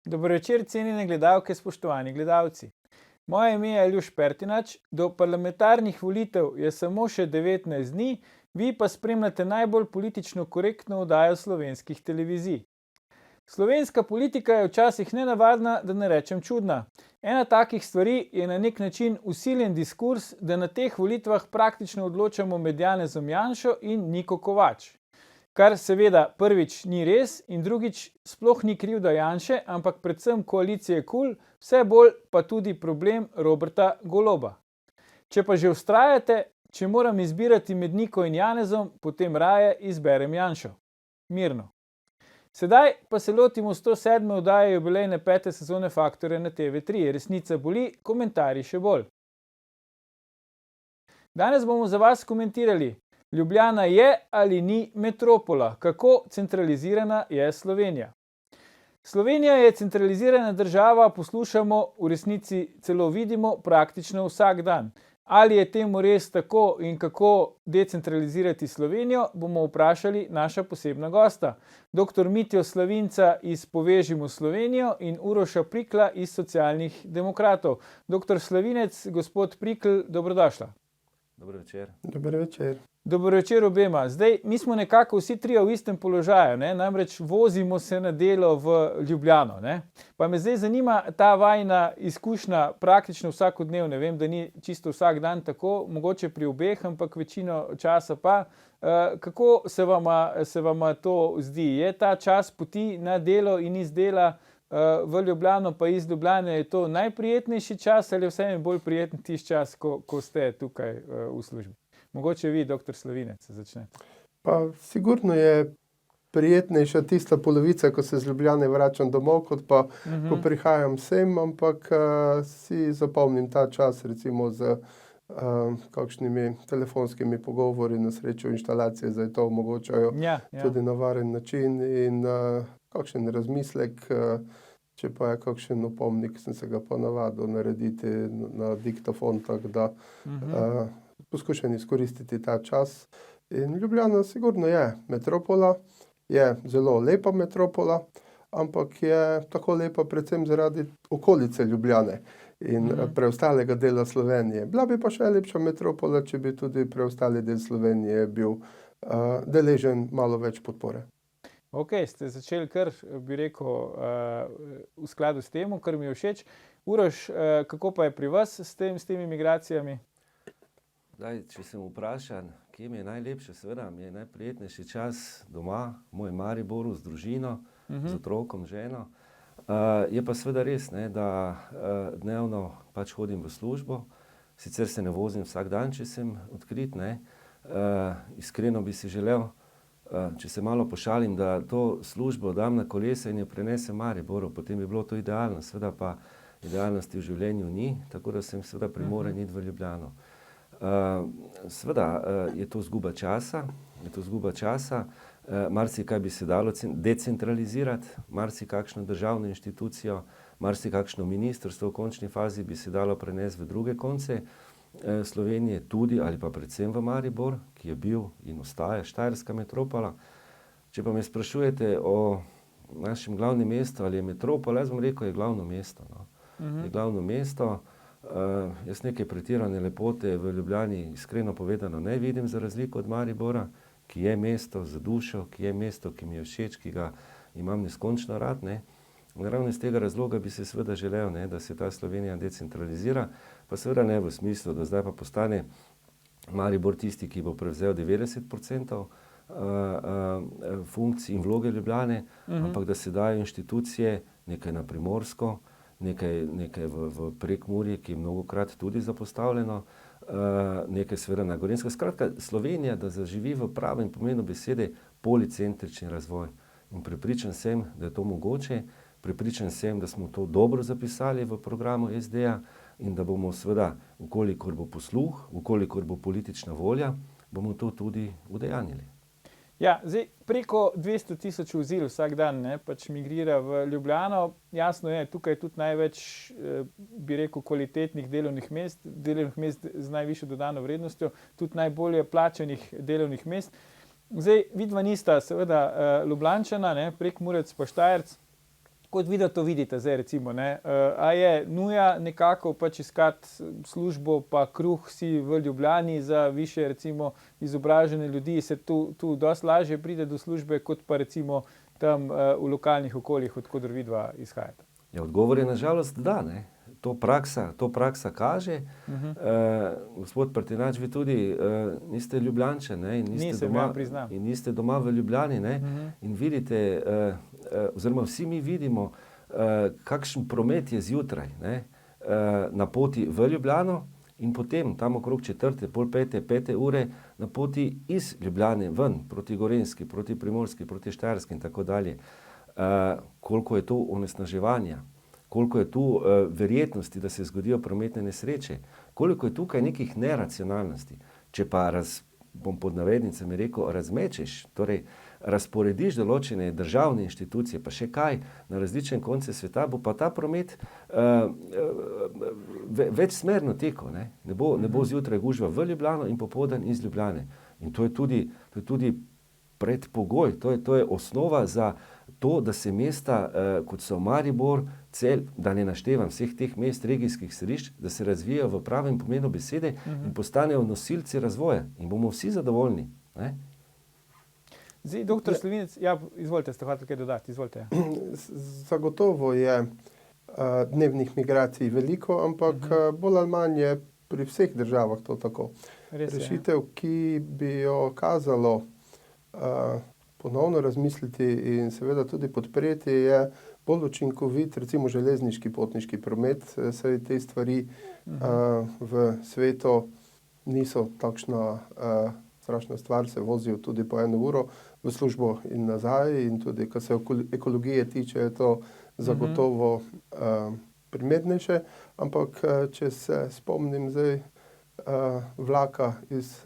Dobro večer, cenjene gledalke, spoštovani gledalci. Moje ime je Aljuš Pertinač, do parlamentarnih volitev je samo še 19 dni, vi pa spremljate najbolj politično korektno oddajo slovenskih televizij. Slovenska politika je včasih nenavadna, da ne rečem čudna. Ena takih stvari je na nek način vsiljen diskurs, da na teh volitvah praktično odločamo med Janezom Janšo in Niko Kovač. Kar seveda prvič ni res in drugič sploh ni krivda Janše, ampak predvsem koalicije KUL, vse bolj pa tudi problem Roberta Goloba. Če pa že vztrajate, če moram izbirati med Niko in Janezom, potem raje izberem Janšo. Mirno. Sedaj pa se lotimo 107. oddaje jubilejne 5. sezone Faktorja na TV3. Resnica boli, komentarji še bolj. Danes bomo za vas komentirali: Ljubljana je ali ni metropola? Kako centralizirana je Slovenija? Slovenija je centralizirana država, poslušamo, v resnici celo vidimo praktično vsak dan. Ali je temu res tako in kako decentralizirati Slovenijo, bomo vprašali naša posebna gosta. Dr. Mitjo Slavinca iz Povežimo Slovenijo in Uroša Prikla iz Socialnih demokratov. Dr. Slavinec, gospod Prikl, dobrodošla. Dober večer. Dober večer. Dober večer obema. Zdaj, mi smo nekako vsi trije v istem položaju, ne? Namreč vozimo se na delo v Ljubljano, ne? Pa me zdaj zanima ta vajina izkušnja praktično vsakodnevne. Vem, da ni čisto vsak dan tako, mogoče pri obeh, ampak večino časa pa. Kako se vama to zdi? Je ta čas poti na delo in iz dela v Ljubljano pa iz Ljubljane, je to najprijetnejši čas ali je vseeno bolj prijeten tisti čas, ko ste tukaj v službi? Mogoče vi, dr. Slavinec, začnete. Pa sigurno je prijetnejša tista polovica, ko se z Ljubljane vračam domov, kot pa ko prihajam sem, ampak si zapomnim ta čas recimo z kakšnimi telefonskimi pogovori, na srečo inštalacije zdaj to omogočajo tudi na varen način in kakšen razmislek, če pa je kakšen opomnik, sem se ga pa navadil narediti na diktafon, tako da poskušam izkoristiti ta čas. In Ljubljana sigurno je metropola, je zelo lepa metropola, ampak je tako lepa predvsem zaradi okolice Ljubljane in preostalega dela Slovenije. Bila bi pa še lepša metropola, če bi tudi preostali del Slovenije bil deležen malo več podpore. Ok, ste začeli kar, bi rekel, v skladu s tem, kar mi je všeč. Uroš, kako pa je pri vas s temi migracijami? Zdaj, če sem vprašan, kje mi je najlepše, seveda mi je najprijetnejši čas doma, v mojem Mariboru, z družino, z otrokom, ženo. Je pa seveda res, ne, da dnevno pač hodim v službo, sicer se ne vozim vsak dan, če sem odkrit, ne. Iskreno bi si želel, če se malo pošalim, da to službo dam na kolesa in jo prenesem v Mariboru, potem bi bilo to idealno, seveda pa idealnosti v življenju ni, tako da sem seveda primoran iti v Ljubljano. Seveda je to izguba časa, marsikaj bi se dalo decentralizirati, marsikakšno državno inštitucijo, marsikakšno ministrstvo v končni fazi bi se dalo prenesti v druge konce Slovenije, tudi ali pa predvsem v Maribor, ki je bil in ostaja štajerska metropola. Če pa me sprašujete o našem glavnem mestu, ali je metropola, jaz bom rekel, je glavno mesto, no. Je glavno mesto. Jaz neke pretirane lepote v Ljubljani, iskreno povedano, ne vidim, za razliko od Maribora, ki je mesto za dušo, ki je mesto, ki mi je všeč, ki ga imam neskončno rad, ne. Ravno iz tega razloga bi se seveda želel, ne, da se ta Slovenija decentralizira, pa seveda ne v smislu, da zdaj pa postane Maribor tisti, ki bo prevzel 90% funkcij in vloge Ljubljane, ampak da se dajo inštitucije, nekaj na Primorsko, nekaj v Prekmurje, ki je mnogokrat tudi zapostavljeno, nekaj seveda na Gorenjsko. Skratka, Slovenija, da zaživi v pravem pomenu besede policentrični razvoj. In prepričan sem, da je to mogoče, prepričan sem, da smo to dobro zapisali v programu SD-ja in da bomo seveda, vkolikor bo posluh, vkolikor bo politična volja, bomo to tudi udejanjili. Ja, zdaj preko 200 tisoč vozil vsak dan, ne, pač migrira v Ljubljano. Jasno je, tukaj je tudi največ, bi rekel, kvalitetnih delovnih mest z najvišjo dodano vrednostjo, tudi najbolje plačanih delovnih mest. Zdaj, vidva nista seveda Ljubljančana, ne, Prekmurec pa Štajerec. Kot vi to vidite zdaj, recimo, ne? A je nuja nekako pač iskati službo pa kruh si v Ljubljani za više, recimo, izobražene ljudi, se tu dosti lažje pride do službe, kot pa recimo tam v lokalnih okoljih, od koder vidva izhajate? Ja, odgovor je nažalost da, ne. To praksa kaže. Gospod Pertinač, vi tudi niste Ljubljančan, ne, in niste doma v Ljubljani, ne, in vidite, oziroma vsi mi vidimo, kakšen promet je zjutraj, ne, na poti v Ljubljano in potem tam okrog 4., pol 5., 5. ure na poti iz Ljubljane ven, proti Gorenjski, proti Primorski, proti Štajerski in tako dalje. Koliko je tu onesnaževanja, koliko je tu verjetnosti, da se zgodijo prometne nesreče, koliko je tukaj nekih neracionalnosti. Če pa bom pod navednicami rekel, razmečeš, torej razporediš določene državne inštitucije, pa še kaj, na različne konce sveta, bo pa ta promet večsmerno tekel, ne? Ne bo zjutraj gužva v Ljubljano in popoldan iz Ljubljane. In to je tudi predpogoj, to je osnova za to, da se mesta, kot so Maribor, Celj, da ne naštevam vseh teh mest, regijskih središč, da se razvijajo v pravem pomenu besede in postanejo nosilci razvoja. In bomo vsi zadovoljni, ne? Zdaj, doktor Slavinec, ja, izvolite, ste hoteli kaj dodati, izvolite. Zagotovo je dnevnih migracij veliko, ampak bolj ali manj je pri vseh državah to tako. Rešitev, ki bi jo kazalo ponovno razmisliti in seveda tudi podpreti, je bolj učinkovit, recimo železniški potniški promet, saj te stvari v svetu niso takšna strašna stvar, se vozijo tudi po 1 uro v službo in nazaj, in tudi, kar se ekologije tiče, je to zagotovo primernejše, ampak če se spomnim zdaj vlaka iz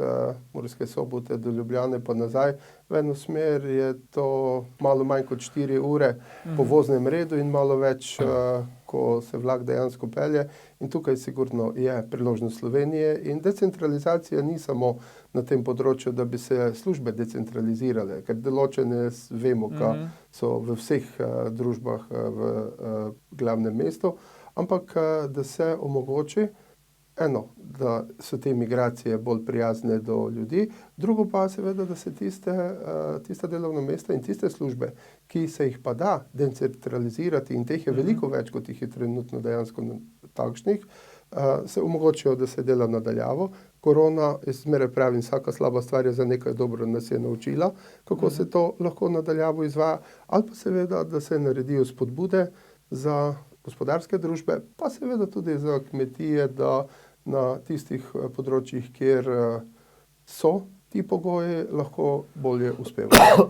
Murske Sobote do Ljubljane pa nazaj, v eno smer je to malo manj kot 4 ure po voznem redu in malo več, ko se vlak dejansko pelje. In tukaj sigurno je priložnost Slovenije in decentralizacija ni samo na tem področju, da bi se službe decentralizirale, ker določene vemo, kaj so v vseh družbah v glavnem mestu, ampak da se omogoči eno, da so te migracije bolj prijazne do ljudi, drugo pa seveda, da se tista delovna mesta in tiste službe, ki se jih pa da decentralizirati, in teh je veliko več, kot jih je trenutno dejansko takšnih, se omogočijo, da se dela nadaljavo. Korona, jaz zmeraj pravim, vsaka slaba stvar je za nekaj dobro, nas je naučila, kako se to lahko nadaljavo izvaja, ali pa seveda, da se naredijo spodbude za gospodarske družbe, pa seveda tudi za kmetije, da na tistih področjih, kjer so ti pogoji, lahko bolje uspevajo.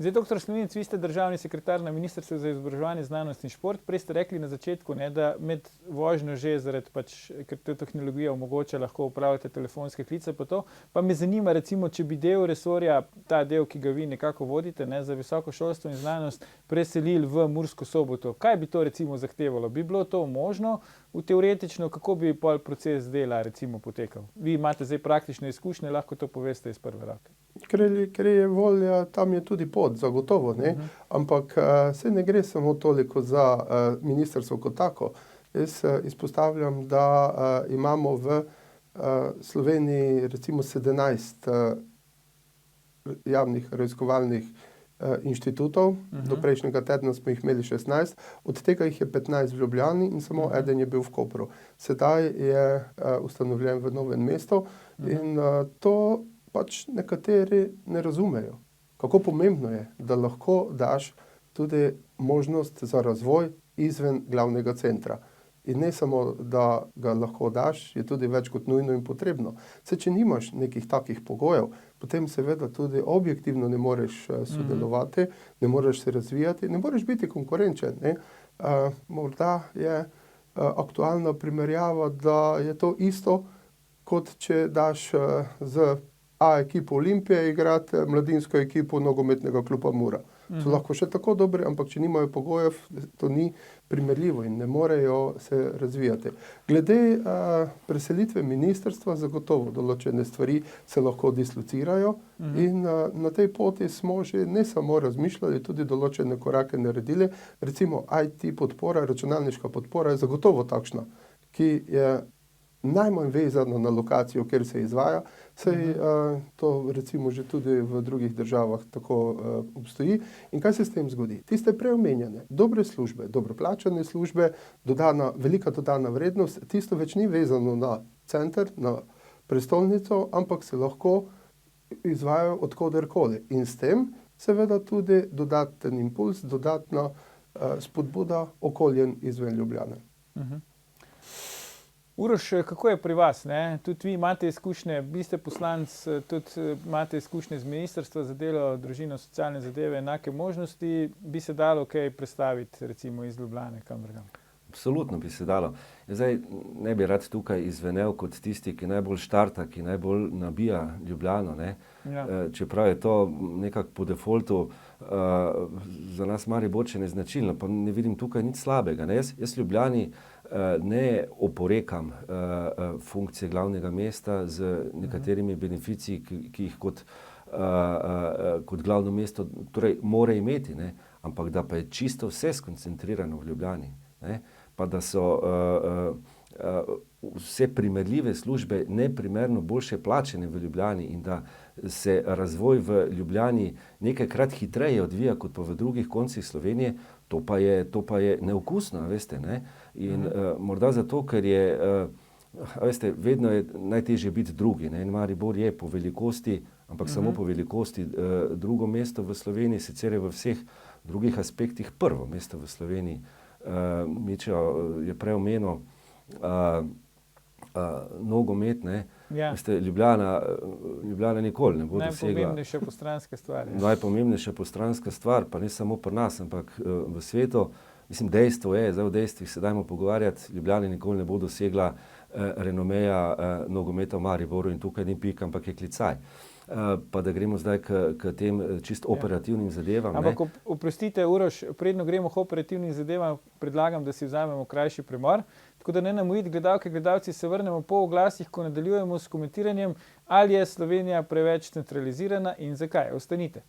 Zdaj, doktor Slavinec, vi ste državni sekretar na Ministrstvu za izobraževanje, znanost in šport. Prej ste rekli na začetku, ne, da med vožnjo že zaradi ker to tehnologija omogoča, lahko upravljate telefonske klice pa to. Pa me zanima, recimo, če bi del resorja, ta del, ki ga vi nekako vodite, ne, za visoko šolstvo in znanost, preselili v Mursko Soboto. Kaj bi to recimo zahtevalo? Bi bilo to možno? Teoretično, kako bi pol proces dela recimo potekal? Vi imate zdaj praktične izkušnje, lahko to poveste iz prve roke. Ker je volja, tam je tudi pot, zagotovo, ne? Ampak se ne gre samo toliko za ministrstvo kot tako. Jaz izpostavljam, da imamo v Sloveniji recimo 17 javnih raziskovalnih inštitutov, do prejšnjega tedna smo jih imeli 16, od tega jih je 15 v Ljubljani in samo eden je bil v Kopru. Sedaj je ustanovljen v Novem mestu in to pač nekateri ne razumejo. Kako pomembno je, da lahko daš tudi možnost za razvoj izven glavnega centra. In ne samo, da ga lahko daš, je tudi več kot nujno in potrebno. Saj, če nimaš nekih takih pogojev, potem seveda tudi objektivno ne moreš sodelovati, ne moreš se razvijati, ne moreš biti konkurenčen, ne. Morda je aktualna primerjava, da je to isto, kot če daš z A ekipo Olimpije igrati mladinsko ekipo nogometnega kluba Mura. So lahko še tako dobri, ampak če nimajo pogojev, to ni primerljivo in ne morejo se razvijati. Glede preselitve ministrstva, zagotovo določene stvari se lahko dislocirajo in na tej poti smo že ne samo razmišljali, tudi določene korake naredili. Recimo IT podpora, računalniška podpora je zagotovo takšna, ki je najmanj vezano na lokacijo, kjer se izvaja, saj to recimo že tudi v drugih državah tako obstoji. In kaj se s tem zgodi? Tiste preomenjene, dobre službe, dobro plačane službe, velika dodana vrednost, tisto več ni vezano na center, na prestolnico, ampak se lahko izvajajo od koderkoli. In s tem seveda tudi dodaten impuls, dodatna spodbuda okoljem izven Ljubljane. Uroš, kako je pri vas? Ne? Tudi vi imate izkušnje, vi ste poslanec, tudi imate izkušnje z Ministrstva za delo, družino, socialne zadeve, enake možnosti. Bi se dalo kaj predstaviti recimo iz Ljubljane kam drugam? Absolutno bi se dalo. Zdaj ne bi rad tukaj izvenel kot tisti, ki najbolj štarta, ki najbolj nabija Ljubljano, ne? Ja. Čeprav je to nekako po defaultu za nas Mariborčane značilno, pa ne vidim tukaj nič slabega. Ne? Jaz Ljubljani ne oporekam funkcije glavnega mesta z nekaterimi beneficiji, ki jih kot glavno mesto torej mora imeti, ne? Ampak da pa je čisto vse skoncentrirano v Ljubljani, ne? Pa da so vse primerljive službe neprimerno boljše plačene v Ljubljani in da se razvoj v Ljubljani nekajkrat hitreje odvija kot pa v drugih koncih Slovenije, to pa je neokusno, veste, ne? In morda zato, ker je, veste, vedno je najtežje biti drugi, ne? In Maribor je po velikosti, ampak samo po velikosti drugo mesto v Sloveniji, sicer je v vseh drugih aspektih prvo mesto v Sloveniji. Mičo je prej omenil nogomet, ne? Ja. Veste, Ljubljana nikoli ne bo dosegla. Najpomembnejša postranska stvar. Najpomembnejša postranska stvar, pa ne samo pri nas, ampak v svetu. Mislim, dejstvo je, zdaj v dejstvih se dajmo pogovarjati, Ljubljana nikoli ne bo dosegla renomeja nogometa v Mariboru in tukaj ni pik, ampak je klicaj. Pa da gremo zdaj k tem čisto operativnim zadevam. Ampak oprostite, Uroš, predno gremo k operativnim zadevam, predlagam, da si vzamemo krajši premor. Tako da ne namujiti gledalke, gledalci, se vrnemo po oglasih, ko nadaljujemo s komentiranjem, ali je Slovenija preveč centralizirana in zakaj. Ostanite.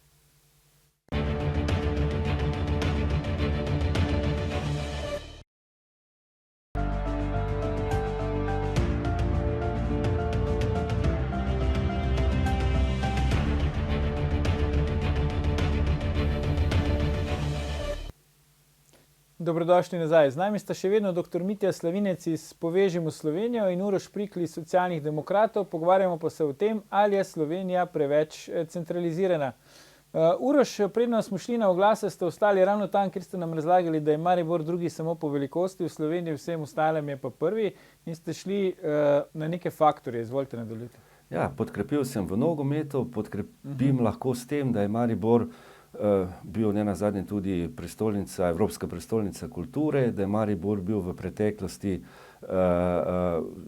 Dobrodošli nazaj. Z nami sta še vedno dr. Mitja Slavinec iz Povežimo Slovenijo in Uroš Prikl iz Socialnih demokratov. Pogovarjamo pa se o tem, ali je Slovenija preveč centralizirana. Uroš, predno smo šli na oglase, ste ostali ravno tam, kjer ste nam razlagali, da je Maribor drugi samo po velikosti, v Sloveniji vsem ostalem je pa prvi, in ste šli na neke faktorje. Izvolite, nadaljujte. Ja, podkrepil sem v nogometu, podkrepim lahko s tem, da je Maribor bil nenazadnje tudi prestolnica, Evropska prestolnica kulture, da je Maribor bil v preteklosti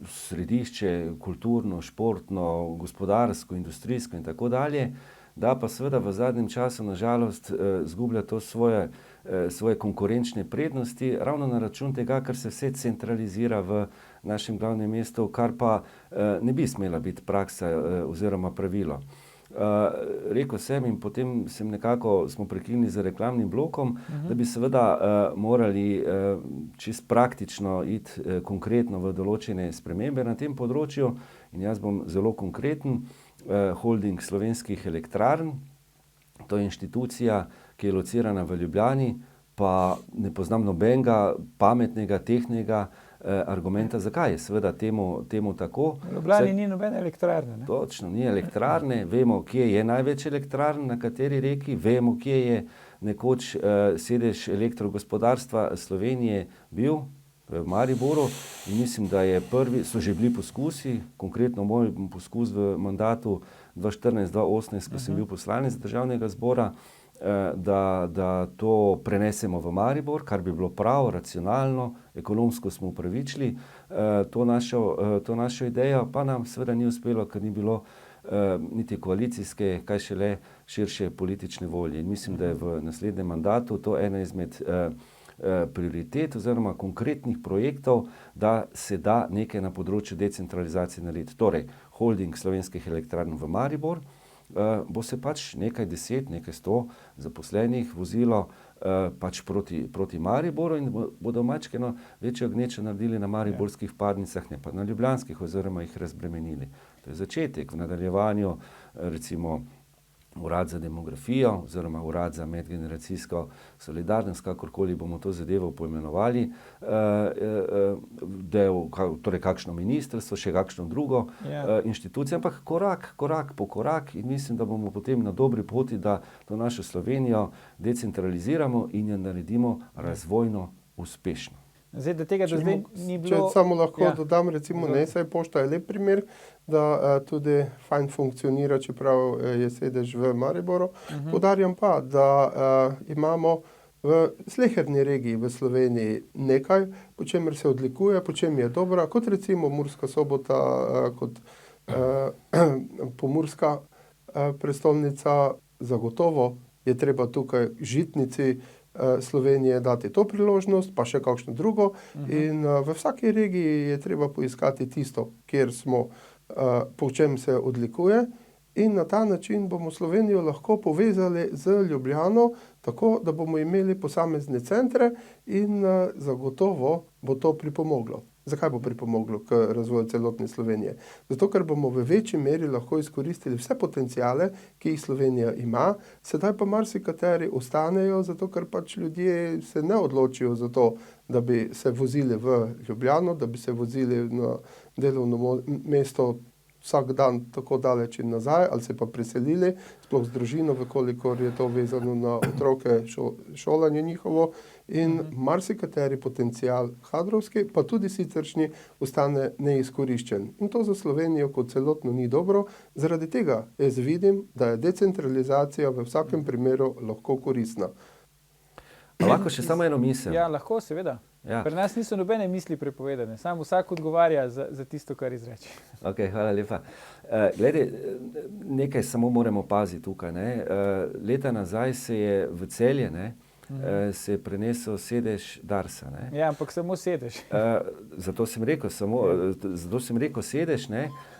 središče kulturno, športno, gospodarsko, industrijsko in tako dalje, da pa seveda v zadnjem času nažalost izgublja to svoje konkurenčne prednosti, ravno na račun tega, ker se vse centralizira v našem glavnem mestu, kar pa ne bi smela biti praksa oziroma pravilo. Rekel sem in potem smo prekinili z reklamnim blokom, da bi seveda morali čisto praktično iti konkretno v določene spremembe na tem področju in jaz bom zelo konkreten. Holding Slovenskih elektrarn, to je inštitucija, ki je locirana v Ljubljani, pa ne poznam nobenega pametnega, tehnega argumenta, zakaj je seveda temu tako. V Ljubljani ni nobene elektrarne, ne? Točno, ni elektrarne, vemo, kje je največ elektrarn, na kateri reki, vemo, kje je nekoč sedež elektrogospodarstva Slovenije bil, v Mariboru, in mislim, da so že bili poskusi, konkretno moj poskus v mandatu 2014-2018, ko sem bil poslanec Državnega zbora, da to prenesemo v Maribor, kar bi bilo prav, racionalno, ekonomsko smo upravičili to našo idejo, pa nam seveda ni uspelo, ker ni bilo niti koalicijske, kaj šele širše politične volje. In mislim, da je v naslednjem mandatu to ena izmed prioritet oziroma konkretnih projektov, da se da nekaj na področju decentralizacije narediti. Torej, holding Slovenskih elektrarn v Maribor bo se pač nekaj 10, nekaj 100 zaposlenih vozilo pač proti Mariboru in bodo majčkeno večjo gnečo naredili na mariborskih vpadnicah, ne pa na ljubljanskih oziroma jih razbremenili. To je začetek. V nadaljevanju recimo Urad za demografijo oziroma Urad za medgeneracijsko solidarnost, kakorkoli bomo to zadevo poimenovali, torej kakšno ministrstvo, še kakšno drugo inštitucijo, ampak korak po korak in mislim, da bomo potem na dobri poti, da to našo Slovenijo decentraliziramo in jo naredimo razvojno uspešno. Zdaj, da tega do zdaj ni bilo... Če samo lahko dodam, recimo, saj pošta je lep primer, da tudi fajn funkcionira, čeprav je sedež v Mariboru. Poudarjam pa, da imamo v sleherni regiji v Sloveniji nekaj, po čemer se odlikuje, po čem je dobra, kot recimo Murska Sobota, kot pomurska prestolnica. Zagotovo je treba tukaj žitnici Slovenije dati to priložnost, pa še kakšno drugo. In v vsaki regiji je treba poiskati tisto, kjer smo, po čem se odlikuje. In na ta način bomo Slovenijo lahko povezali z Ljubljano, tako da bomo imeli posamezne centre in zagotovo bo to pripomoglo. Zakaj bo pripomoglo k razvoju celotne Slovenije? Zato, ker bomo v večji meri lahko izkoristili vse potenciale, ki jih Slovenija ima, sedaj pa marsikateri ostanejo, zato ker pač ljudje se ne odločijo za to, da bi se vozili v Ljubljano, da bi se vozili na delovno mesto vsak dan tako daleč in nazaj, ali se pa preselili, sploh z družino, vkolikor je to vezano na otroke, šolanje njihovo. In marsikateri potencial kadrovski, pa tudi siceršnji, ostane neizkoriščen. In to za Slovenijo kot celotno ni dobro. Zaradi tega jaz vidim, da je decentralizacija v vsakem primeru lahko koristna. Lahko še samo eno misel? Ja, lahko, seveda. Ja. Pri nas niso nobene misli prepovedane, samo vsak odgovarja za tisto, kar izreče. Ok, hvala lepa. Glede, nekaj samo moramo paziti tukaj. Leta nazaj se je v Celje, se je prenesel sedež Darsa. Ja, ampak samo sedež. Zato sem rekel sedež,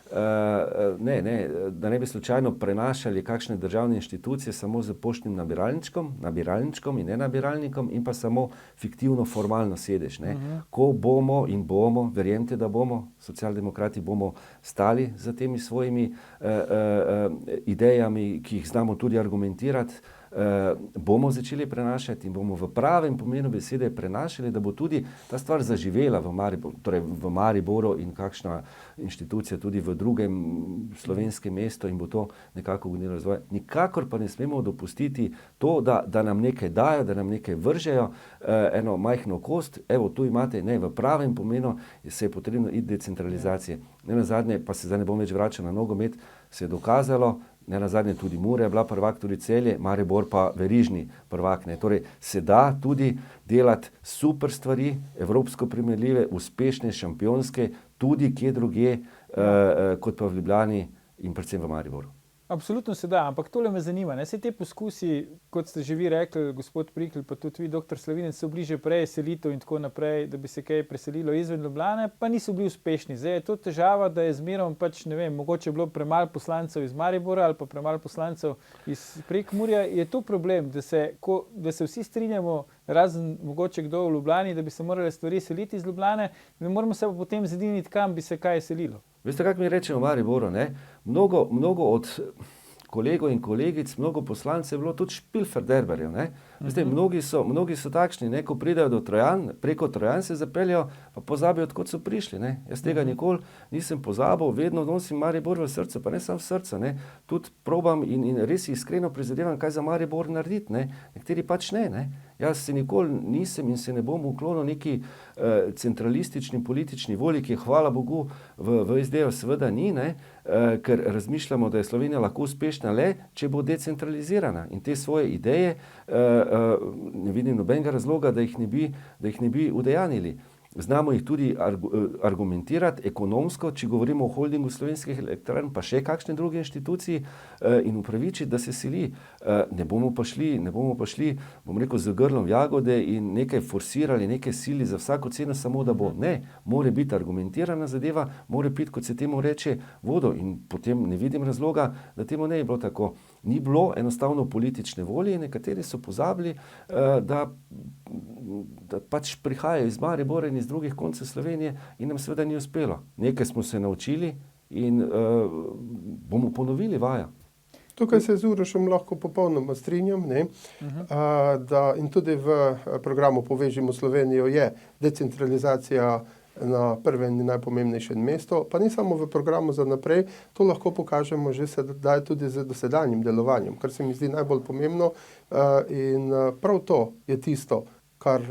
da ne bi slučajno prenašali kakšne državne inštitucije samo z poštnim nabiralničkom in nenabiralnikom in pa samo fiktivno formalno sedež. Ko bomo, verjemite, da bomo, socialdemokrati bomo stali za temi svojimi idejami, ki jih znamo tudi argumentirati, bomo začeli prenašati in bomo v pravem pomenu besede prenašali, da bo tudi ta stvar zaživela v Mariboru in kakšna inštitucija tudi v drugem slovenskem mestu in bo to nekako gonilo razvoj. Nikakor pa ne smemo dopustiti to, da nam nekaj dajo, da nam nekaj vržejo, eno majhno kost, evo tu imate, v pravem pomenu se je potrebno iti decentralizacije. Nenazadnje, pa se zdaj ne bom več vračal na nogomet, se je dokazalo, nenazadnje tudi Mura je bila prvak, tudi Celje, Maribor pa verižni prvak. Torej se da tudi delati super stvari, evropsko primerljive, uspešne, šampionske, tudi kje drugje, kot pa v Ljubljani in predvsem v Mariboru. Absolutno se da, ampak tole me zanima. Vse te poskusi, kot ste že vi rekli, gospod Prikl, pa tudi vi, doktor Slavinec, so bili že prej selitev in tako naprej, da bi se kaj preselilo izven Ljubljane, pa niso bili uspešni. Zdaj je to težava, da je zmerom pač, ne vem, mogoče je bilo premalo poslancev iz Maribora ali pa premalo poslancev iz Prekmurja. Je to problem, da se vsi strinjamo, razen mogoče kdo v Ljubljani, da bi se morale stvari seliti iz Ljubljane, ne moramo se pa potem zediniti, kam bi se kaj selilo. Veste, kako mi rečemo v Mariboru, mnogo od kolegov in kolegic, mnogo poslancev je bilo tudi špilferderberjev. Veste, mnogi so takšni, ko pridejo do Trojan, preko Trojan se zapeljajo, pa pozabijo, odkot so prišli. Jaz tega nikoli nisem pozabil, vedno nosim Maribor v srcu, pa ne samo v srcu. Tudi probam in res iskreno prizadevam, kaj za Maribor narediti. Nekateri pač ne. Jaz se nikoli nisem in se ne bom uklonil neki centralistični politični volji, ki je, hvala Bogu, v SD-ju seveda ni, ker razmišljamo, da je Slovenija lahko uspešna le, če bo decentralizirana. In te svoje ideje ne vidim nobenega razloga, da jih ne bi udejanili. znamo jih tudi argumentirati ekonomsko, če govorimo o holdingu slovenskih elektrarn, pa še kakšne druge inštituciji in upravičiti, da se sili. Ne bomo pa šli, bom rekel, z grlom v jagode in nekaj forsirali, nekaj sili za vsako ceno, samo da bo. Ne, mora biti argumentirana zadeva, mora biti, kot se temu reče, vodo in potem ne vidim razloga, da temu ne je bilo tako. Ni bilo enostavno politične volje, nekateri so pozabili, da pač prihajajo iz Maribora in iz drugih koncev Slovenije in nam seveda ni uspelo. Nekaj smo se naučili in bomo ponovili vajo. Tukaj se z Urošem lahko popolnoma strinjam, ne? Da in tudi v programu Povežimo Slovenijo je decentralizacija na prvem in najpomembnejšem mestu, pa ni samo v programu za naprej, to lahko pokažemo že sedaj tudi z dosedanjim delovanjem, kar se mi zdi najbolj pomembno in prav to je tisto, kar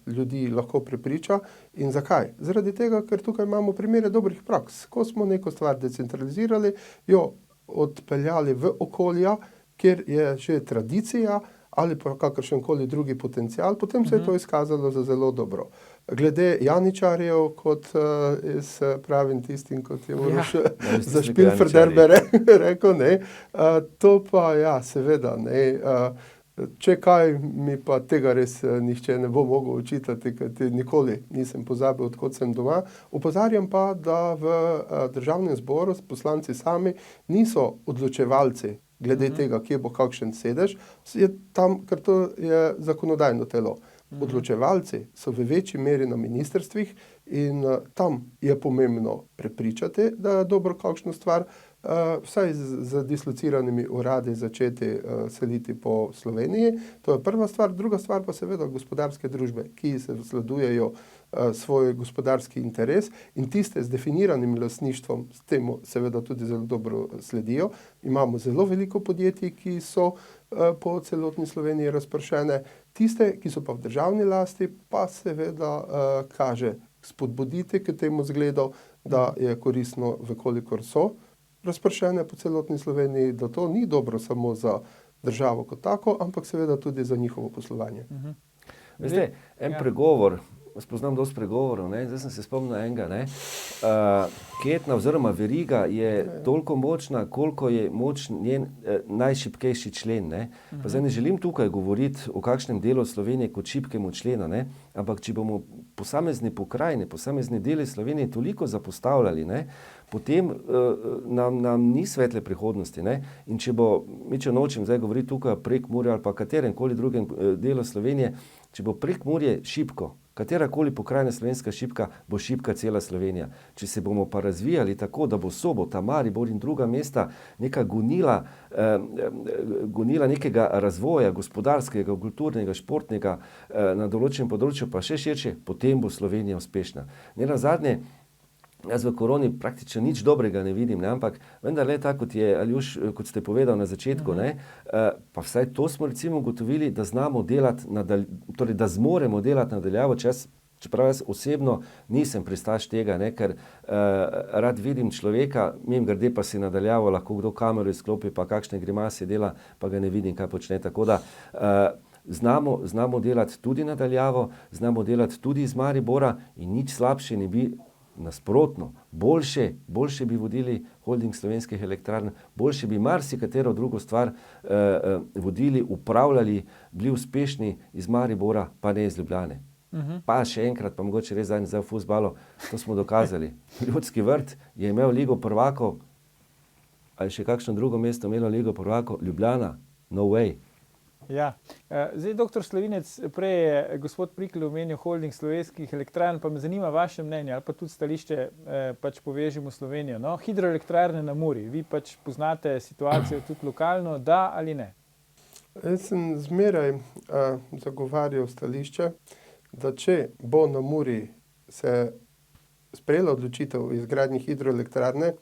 ljudi lahko prepriča. In zakaj? Zaradi tega, ker tukaj imamo primere dobrih praks. Ko smo neko stvar decentralizirali, jo odpeljali v okolja, kjer je že tradicija ali pa kakršenkoli drugi potencial, potem se je to izkazalo za zelo dobro. Glede janičarjev, kot jaz pravim tistim, kot je Uroš za Špilferderbe rekel, ne, to pa ja, seveda, ne, če kaj, mi pa tega res nihče ne bo mogel očitati, ker nikoli nisem pozabil, odkot sem doma. Opozarjam pa, da v državnem zboru poslanci sami niso odločevalci glede tega, kje bo kakšen sedež, je tam, ker to je zakonodajno telo. Odločevalci so v večji meri na ministrstvih in tam je pomembno prepričati, da je dobro kakšno stvar, vsaj z dislociranimi uradi začeti seliti po Sloveniji. To je prva stvar. Druga stvar pa seveda gospodarske družbe, ki se sledujejo svoj gospodarski interes in tiste z definiranim lastništvom s temu seveda tudi zelo dobro sledijo. Imamo zelo veliko podjetij, ki so po celotni Sloveniji razpršene. Tiste, ki so pa v državni lasti, pa seveda kaže spodbuditi k temu zgledu, da je koristno, vkolikor so razpršene po celotni Sloveniji, da to ni dobro samo za državo kot tako, ampak seveda tudi za njihovo poslovanje. Veste, en pregovor, spoznam dosti pregovorov, ne? Zdaj sem se spomnil enega, ne? Ketna oziroma veriga je toliko močna, koliko je močen njen najšibkejši člen, ne? Pa zdaj ne želim tukaj govoriti o kakšnem delu Slovenije kot šibkemu členu, ne? Ampak če bomo posamezne pokrajine, posamezne dele Slovenije toliko zapostavljali, ne? Potem nam ni svetle prihodnosti, ne? In če nočem zdaj govoriti tukaj o Prekmurju ali pa katerem koli drugem delu Slovenije, če bo Prekmurje šibko, katerakoli pokrajina slovenska šibka, bo šibka cela Slovenija. Če se bomo pa razvijali tako, da bo Sobota, Maribor in druga mesta neka gonila nekega razvoja, gospodarskega, kulturnega, športnega na določenem področju, pa še širše, potem bo Slovenija uspešna. Nenazadnje, jaz v koroni praktično nič dobrega ne vidim, ne? Ampak vendar le tako, kot je Aljuš, kot ste povedal na začetku, ne? Pa vsaj to smo recimo ugotovili, da znamo delati, torej da zmoremo delati nadaljavo, čeprav jaz osebno nisem pristaš tega, ne? Ker rad vidim človeka, mimogrede pa si nadaljavo lahko kdo kamero izklopi, pa kakšne grimase dela, pa ga ne vidim, kaj počne, tako da znamo delati tudi nadaljavo, znamo delati tudi iz Maribora in nič slabše ne bi. Nasprotno, boljše bi vodili holding slovenskih elektrarn, boljše bi marsikatero drugo stvar vodili, upravljali, bili uspešni iz Maribora, pa ne iz Ljubljane. Pa še enkrat, pa mogoče res zadnjič v fuzbalu, to smo dokazali. Ljudski vrt je imel Ligo prvakov, ali še kakšno drugo mesto imelo Ligo prvakov, Ljubljana, no way. Ja, zdaj, doktor Slavinec, prej je gospod Prikl omenil holding slovenskih elektrarn, pa me zanima vaše mnenje ali pa tudi stališče, pač Povežimo Slovenijo. No, hidroelektrarne na Muri, vi pač poznate situacijo tudi lokalno, da ali ne? Jaz sem zmeraj zagovarjal stališče, da če bo na Muri se sprejela odločitev o izgradnji hidroelektrarne,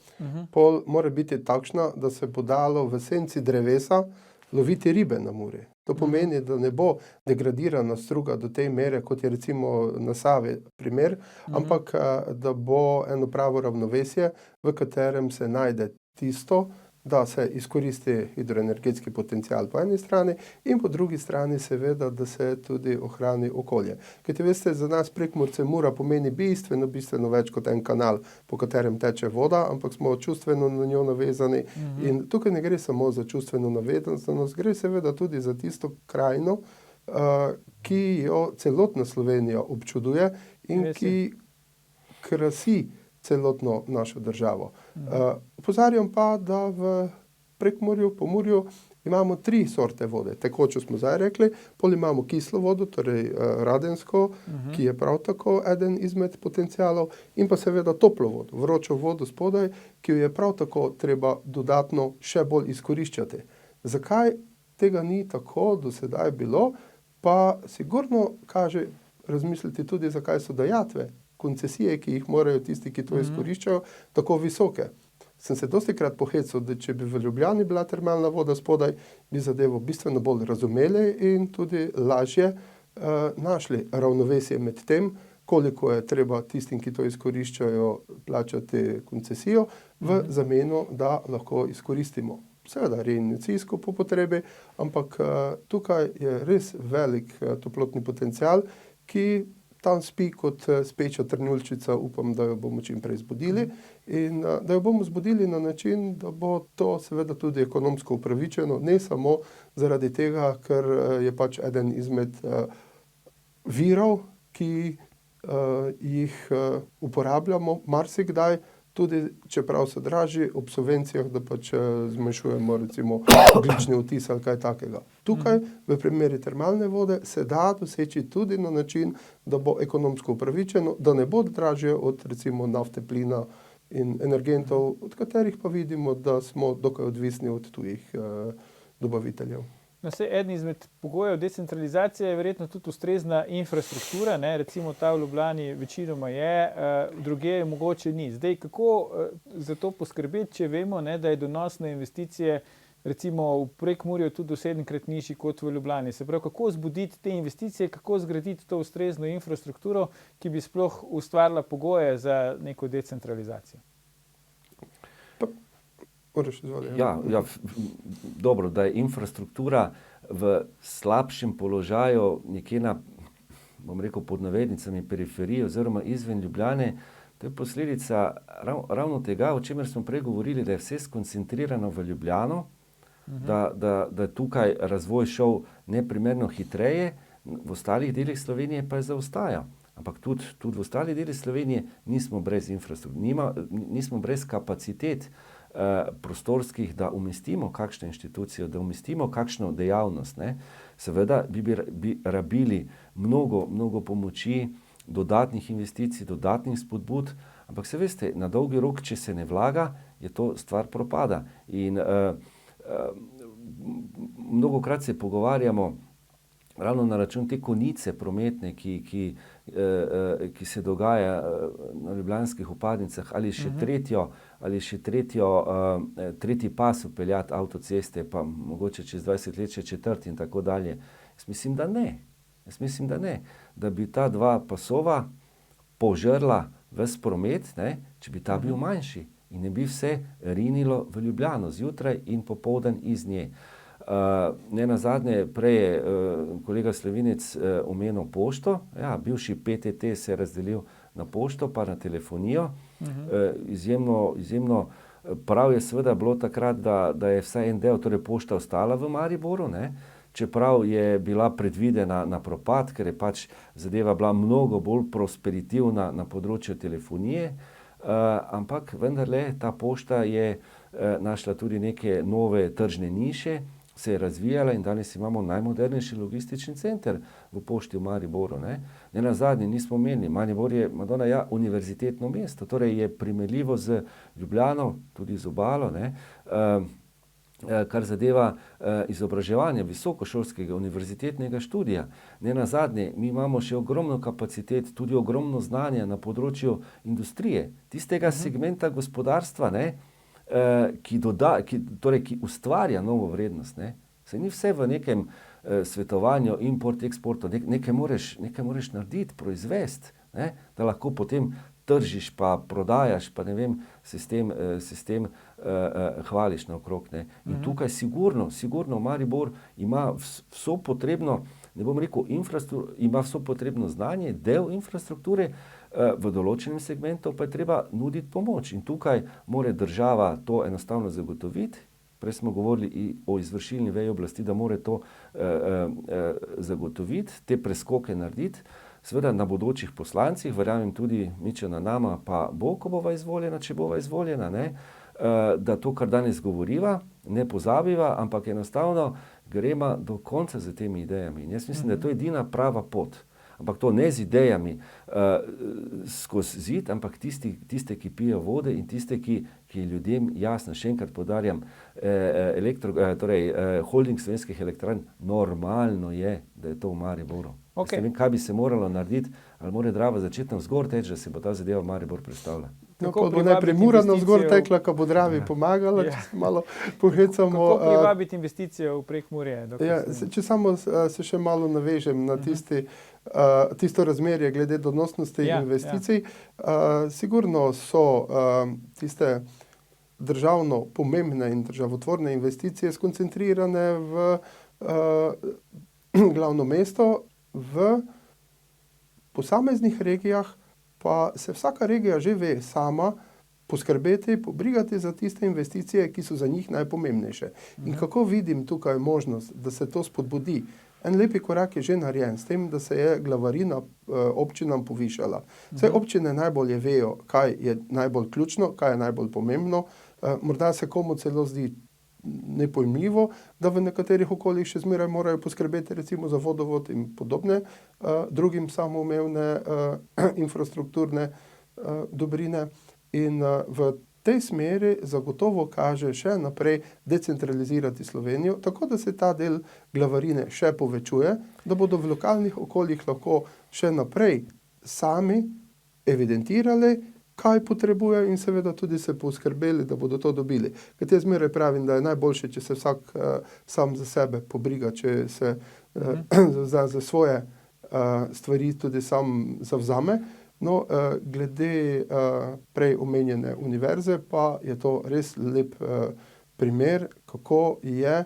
pol mora biti takšna, da se bo dalo v senci drevesa loviti ribe na Muri. To pomeni, da ne bo degradirana struga do te mere, kot je recimo na Savi primer, ampak da bo eno pravo ravnovesje, v katerem se najde tisto, da se izkoristi hidroenergetski potencial po eni strani in po drugi strani seveda, da se tudi ohrani okolje. Kajti veste, za nas Prekmurce Mura pomeni bistveno več kot en kanal, po katerem teče voda, ampak smo čustveno na njo navezani. In tukaj ne gre samo za čustveno navezanost, gre seveda tudi za tisto krajino, ki jo celotna Slovenija občuduje in ki krasi celotno našo državo. Opozarjam pa, da v Prekmurju, Pomurju imamo 3 sorte vode. Tekočo smo zdaj rekli, pol imamo kislo vodo, torej radensko, ki je prav tako eden izmed potencialov, in pa seveda toplo vodo, vročo vodo spodaj, ki jo je prav tako treba dodatno še bolj izkoriščati. Zakaj tega ni tako do sedaj bilo, pa sigurno kaže razmisliti tudi, zakaj so dajatve, koncesije, ki jih morajo tisti, ki to izkoriščajo, tako visoke. Sem se dostikrat pohecal, da če bi v Ljubljani bila termalna voda spodaj, bi zadevo bistveno bolj razumeli in tudi lažje našli ravnovesje med tem, koliko je treba tistim, ki to izkoriščajo, plačati koncesijo v zameno, da lahko izkoristimo. Seveda reinjekcijsko po potrebi, ampak tukaj je res velik toplotni potencial, ki tam spi kot speča trnulčica, upam, da jo bomo čim prej zbudili in da jo bomo zbudili na način, da bo to seveda tudi ekonomsko upravičeno, ne samo zaradi tega, ker je pač eden izmed virov, ki jih uporabljamo marsikdaj, tudi čeprav so dražji, ob subvencijah, da pač zmanjšujemo recimo ogljični odtis ali kaj takega. Tukaj v primeri termalne vode se da doseči tudi na način, da bo ekonomsko upravičeno, da ne bo dražje od recimo nafte, plina in energentov, od katerih pa vidimo, da smo dokaj odvisni od tujih dobaviteljev. No, eden izmed pogojev decentralizacije je verjetno tudi ustrezna infrastruktura, ne? Recimo ta v Ljubljani večinoma je, drugje mogoče ni. Zdaj, kako za to poskrbeti, če vemo, ne, da je donos na investicije recimo v Prekmurju tudi 7-krat nižji kot v Ljubljani. Se pravi, kako zbuditi te investicije, kako zgraditi to ustrezno infrastrukturo, ki bi sploh ustvarila pogoje za neko decentralizacijo? Dobro, da je infrastruktura v slabšem položaju nekje na, bom rekel, pod navednicami periferiji oziroma izven Ljubljane, to je posledica ravno tega, o čemer smo prej govorili, da je vse skoncentrirano v Ljubljano, da je tukaj razvoj šel neprimerno hitreje, v ostalih delih Slovenije pa je zaostajal. Ampak tudi v ostalih delih Slovenije nismo brez infrastrukture, nismo brez kapacitet prostorskih, da umestimo kakšno inštitucijo, da umestimo kakšno dejavnost. Ne. Seveda bi rabili mnogo pomoči, dodatnih investicij, dodatnih spodbud, ampak se veste, na dolgi rok, če se ne vlaga, je to stvar propada. In mnogokrat se pogovarjamo ravno na račun te konice prometne, ki se dogaja na ljubljanskih vpadnicah, ali še tretji pas vpeljati avtoceste, pa mogoče čez 20 let še četrti in tako dalje. Jaz mislim, da ne. Da bi ta 2 pasova požrla ves promet, ne, če bi ta bil manjši in ne bi vse rinilo v Ljubljano zjutraj in popoldan iz nje. Nenazadnje, prej je kolega Slovenec omenil pošto, bivši PTT se je razdelil na pošto pa na telefonijo. Izjemno prav je seveda bilo takrat, da je vsaj en del, torej pošta ostala v Mariboru, ne? Čeprav je bila predvidena na propad, ker je pač zadeva bila mnogo bolj prosperitivna na področju telefonije, ampak vendarle ta pošta je našla tudi neke nove tržne niše, se je razvijala in danes imamo najmodernejši logistični center v pošti v Mariboru. Nenazadnje nismo menili, Maribor je univerzitetno mesto, torej je primerljivo z Ljubljano, tudi z obalo, kar zadeva izobraževanje visokošolskega univerzitetnega študija. Nenazadnje, mi imamo še ogromno kapacitet, tudi ogromno znanja na področju industrije, tistega segmenta gospodarstva, ki ustvarja novo vrednost. Se ni vse v nekem svetovanju, import, eksportu, nekaj moraš narediti, proizvesti, da lahko potem tržiš, pa prodajaš, pa ne vem, se s tem hvališ naokrog. Ne. In tukaj sigurno Maribor ima vso potrebno, ne bom rekel ima vso potrebno znanje, del infrastrukture, v določenem segmentu pa je treba nuditi pomoč. In tukaj mora država to enostavno zagotoviti. Prej smo govorili o izvršilni veji oblasti, da mora to zagotoviti, te preskoke narediti. Seveda na bodočih poslancih, verjamem tudi Miča na nama, pa bo, ko bova izvoljena, če bova izvoljena, ne, da to, kar danes govoriva, ne pozabiva, ampak enostavno gremo do konca z temi idejami. In jaz mislim, da je to edina prava pot. Ampak to ne z idejami skozi zid, ampak tiste, ki pijejo vode in tiste, ki ljudem jasno, še enkrat poudarjam, holding Slovenskih elektrarn, normalno je, da je to v Mariboru. Okay. Ne vem, kaj bi se moralo narediti, ali mora Drava začeti navzgor teči, da se bo ta zadeva v Maribor predstavila. No, pa bo najprej Mura navzgor tekla, ko bo Dravi pomagala, če se malo pohecamo. Kako privabiti investicije v Prekmurje? Če samo se še malo navežem na tisto razmerje glede donosnosti investicij. Sigurno so tiste državno pomembne in državotvorne investicije skoncentrirane v glavno mesto, v posameznih regijah pa se vsaka regija že ve sama poskrbeti, pobrigati za tiste investicije, ki so za njih najpomembnejše. In kako vidim tukaj možnost, da se to spodbudi? En lepi korak je že narejen s tem, da se je glavarina občinam povišala. Vse občine najbolje vejo, kaj je najbolj ključno, kaj je najbolj pomembno. Morda se komu celo zdi nepojmljivo, da v nekaterih okoljih še zmeraj morajo poskrbeti recimo za vodovod in podobne drugim samoumevne infrastrukturne dobrine. In v tej smeri zagotovo kaže še naprej decentralizirati Slovenijo, tako da se ta del glavarine še povečuje, da bodo v lokalnih okoljih lahko še naprej sami evidentirali, kaj potrebujejo in seveda tudi se poskrbeli, da bodo to dobili. Ker jaz zmeraj pravim, da je najboljše, če se vsak sam za sebe pobriga, če se za svoje stvari tudi sam zavzame. No, glede prej omenjene univerze pa je to res lep primer, kako je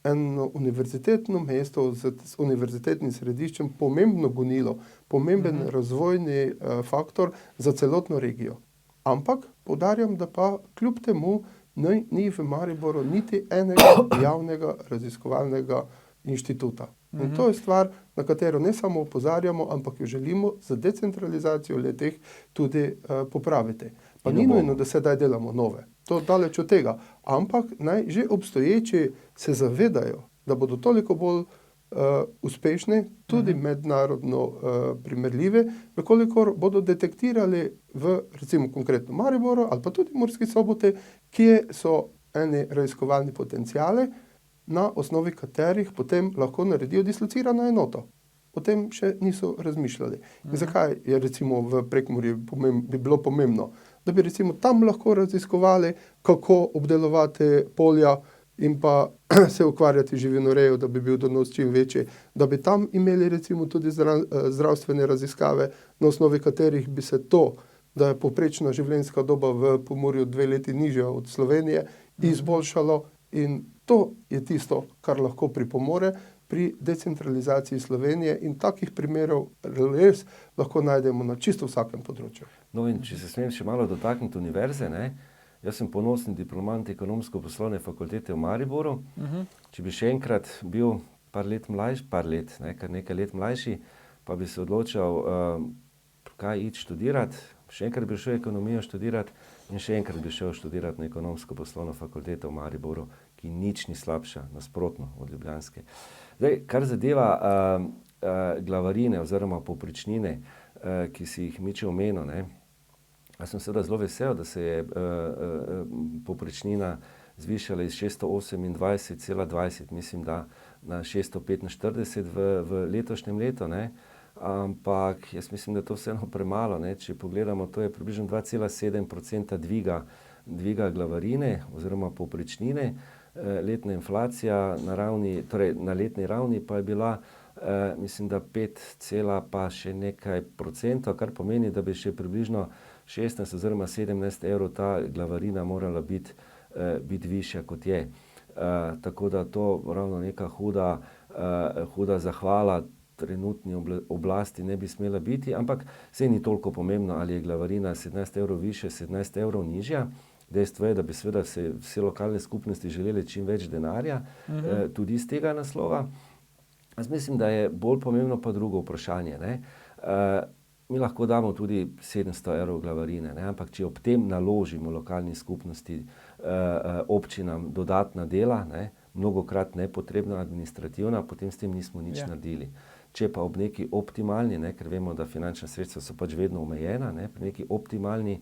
eno univerzitetno mesto z univerzitetnim središčem pomembno gonilo, pomemben razvojni faktor za celotno regijo. Ampak poudarjam, da pa kljub temu ni v Mariboru niti enega javnega raziskovalnega inštituta. In to je stvar, na katero ne samo opozarjamo, ampak jo želimo za decentralizacijo le-teh tudi popraviti. Pa ni nujno, da sedaj delamo nove. To daleč od tega. Ampak naj že obstoječi se zavedajo, da bodo toliko bolj uspešni, tudi mednarodno primerljivi, vkolikor bodo detektirali v recimo konkretno Mariboru ali pa tudi Murski Soboti, kje so eni raziskovalni potenciali, na osnovi katerih potem lahko naredijo dislocirano enoto. O tem še niso razmišljali. Zakaj je recimo v Prekmurju bi bilo pomembno? Da bi recimo tam lahko raziskovali, kako obdelovati polja in pa se ukvarjati živinorejo, da bi bil donos čim večji, da bi tam imeli recimo tudi zdravstvene raziskave, na osnovi katerih bi se to, da je povprečna življenjska doba v Pomurju 2 leti nižja od Slovenije, izboljšalo. In to je tisto, kar lahko pripomore pri decentralizaciji Slovenije in takih primerov res lahko najdemo na čisto vsakem področju. No in če se smem še malo dotakniti univerze, ne? Jaz sem ponosni diplomant ekonomsko-poslovne fakultete v Mariboru. Če bi še enkrat bil kar nekaj let mlajši, pa bi se odločal, kaj iti študirati, še enkrat bi šel ekonomijo študirati in še enkrat bi šel študirati na ekonomsko-poslovno fakulteto v Mariboru, ki nič ni slabša, nasprotno od ljubljanske. Zdaj, kar zadeva glavarine oziroma povprečnine, ki si jih Miče omenil, ne? Jaz sem seveda zelo vesel, da se je povprečnina zvišala iz 628,20, mislim, da na 645 v letošnjem letu, ne? Ampak jaz mislim, da je to vseeno premalo, ne? Če pogledamo, to je približno 2,7% dviga glavarine oziroma povprečnine. Letna inflacija na letni ravni pa je bila mislim, da 5, pa še nekaj procentov, kar pomeni, da bi še približno 16 oziroma 17 evrov ta glavarina morala biti višja, kot je. Tako da to ravno neka huda zahvala trenutni oblasti ne bi smela biti, ampak saj ni toliko pomembno, ali je glavarina 17 evrov više, 17 evrov nižja. Dejstvo je, da bi seveda vse lokalne skupnosti želeli čim več denarja, tudi iz tega naslova. Jaz mislim, da je bolj pomembno pa drugo vprašanje, ne. Mi lahko damo tudi 700 evrov glavarine, ne, ampak če ob tem naložimo lokalni skupnosti, občinam dodatna dela, ne, mnogokrat nepotrebna, administrativna, potem s tem nismo nič naredili. Če pa ob neki optimalni, ne, ker vemo, da finančna sredstva so pač vedno omejena, ne, pri neki optimalni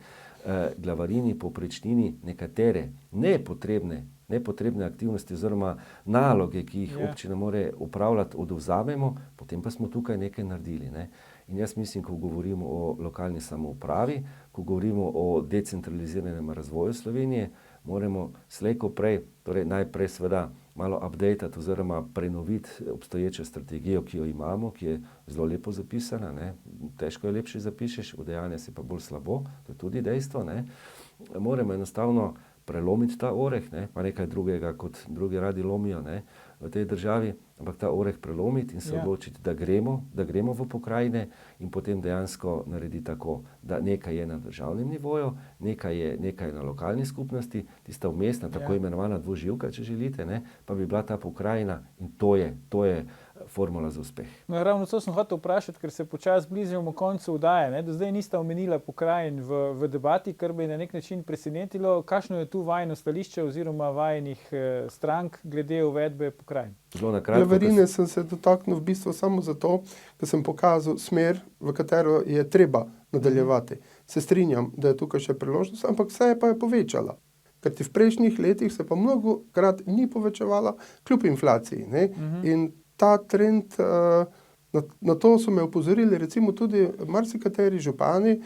glavarini, povprečnini nekatere nepotrebne aktivnosti oziroma naloge, ki jih občina more upravljati, odvzamemo, potem pa smo tukaj nekaj naredili, ne. In jaz mislim, ko govorimo o lokalni samoupravi, ko govorimo o decentraliziranem razvoju Slovenije, moramo slej ko prej, torej najprej seveda malo updatati oziroma prenoviti obstoječo strategijo, ki jo imamo, ki je zelo lepo zapisana, ne. Težko jo lepše zapišeš, udejanja se pa bolj slabo, to je tudi dejstvo, ne. Moramo enostavno prelomiti ta oreh, ne, pa nekaj drugega, kot drugi radi lomijo, ne, v tej državi, ampak ta oreh prelomiti in se odločiti, da gremo v pokrajine in potem dejansko narediti tako, da nekaj je na državnem nivoju, nekaj je na lokalni skupnosti, tista vmesna, tako imenovana dvoživka, če želite, ne, pa bi bila ta pokrajina in to je formula za uspeh. No, ravno to sem hotel vprašati, ker se počasi bližamo koncu oddaje, ne. Do zdaj nista omenila pokrajin v debati, kar bi na nek način presenetilo. Kakšno je tu vajino stališče oziroma vajinih strank glede uvedbe pokrajin? Zelo na kratko. Glavarine sem se dotaknil v bistvu samo zato, ker sem pokazal smer, v katero je treba nadaljevati. Se strinjam, da je tukaj še priložnost, ampak vse pa je povečala. Ker v prejšnjih letih se pa mnogokrat ni povečevala kljub inflaciji, ne. In ta trend, na to so me opozorili recimo tudi marsikateri župani,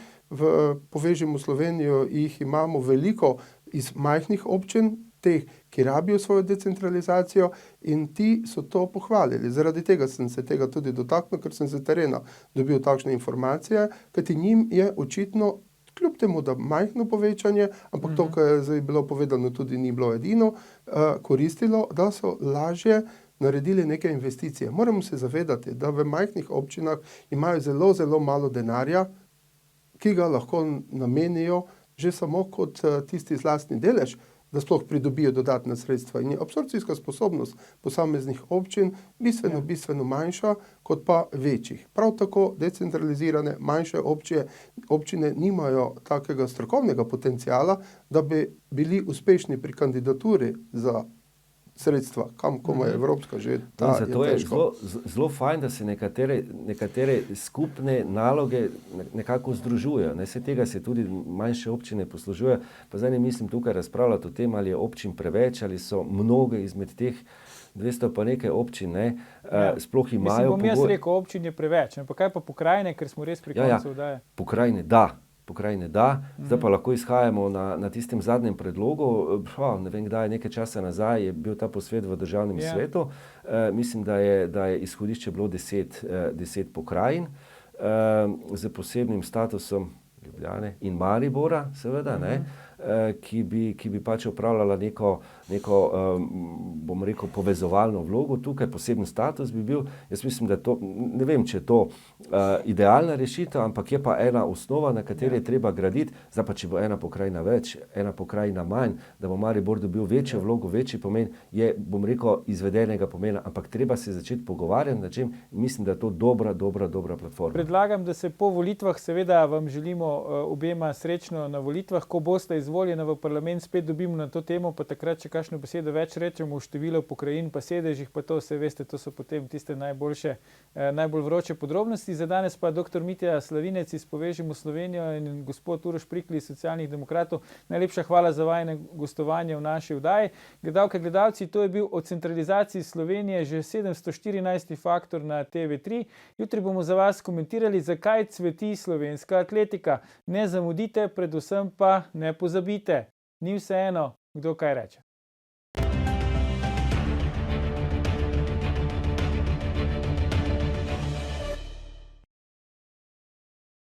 Povežimo Slovenijo jih imamo veliko iz majhnih občin, teh, ki rabijo svojo decentralizacijo, in ti so to pohvalili. Zaradi tega sem se tega tudi dotaknil, ker sem z terena dobil takšne informacije, kajti njim je očitno, kljub temu, da majhno povečanje, ampak to, kar je zdaj bilo povedano, tudi ni bilo edino, koristilo, da so lažje naredili neke investicije. Moramo se zavedati, da v majhnih občinah imajo zelo, zelo malo denarja, ki ga lahko namenijo že samo kot tisti zlastni delež, da sploh pridobijo dodatna sredstva. In je absorpcijska sposobnost posameznih občin bistveno manjša kot pa večjih. Prav tako decentralizirane manjše občine nimajo takega strokovnega potenciala, da bi bili uspešni pri kandidaturi za sredstva, kam koma je evropska že, Zato je zelo fajn, da se nekatere skupne naloge nekako združujejo. Ne, tega se tudi manjše občine poslužujejo. Pa zdaj ne mislim tukaj razpravljati o tem, ali je občin preveč, ali so mnoge izmed teh 200 pa nekaj občin, ne, sploh imajo Mislim, bom jaz rekel, občin je preveč, ampak kaj pa pokrajine, ker smo res pri koncu oddaje? Pokrajine da, zdaj pa lahko izhajamo na tistem zadnjem predlogu. Ne vem kdaj, nekaj časa nazaj je bil ta posvet v državnem svetu. Mislim, da je izhodišče bilo 10 pokrajin z posebnim statusom Ljubljane in Maribora, seveda, ne, ki bi pač opravljala neko bom rekel, povezovalno vlogo tukaj, poseben status bi bil. Jaz mislim, da to, ne vem, če je to idealna rešitev, ampak je pa ena osnova, na kateri je treba graditi. Zdaj pa, če bo ena pokrajina več, ena pokrajina manj, da bo Maribor dobil večjo vlogo, večji pomen, je, bom rekel, izvedenega pomena, ampak treba se začeti pogovarjati na čem. Mislim, da je to dobra platforma. Predlagam, da se po volitvah, seveda vam želimo obema srečno na volitvah, ko boste izvoljena v parlament, spet dobimo na to temo, pa takrat, če kakšno besedo več rečemo v številu pokrajin pa sedežih, pa to vse veste, to so potem tiste najbolj vroče podrobnosti. Za danes pa dr. Mitja Slavinec iz Povežimo Slovenijo in gospod Uroš Prikl iz Socialnih demokratov. Najlepša hvala za vajine gostovanje v naši oddaji. Gledalke, gledalci, to je bil o centralizaciji Slovenije že 714. faktor na TV3. Jutri bomo za vas komentirali, zakaj cveti slovenska atletika. Ne zamudite, predvsem pa ne pozabite. Ni vseeno, kdo kaj reče.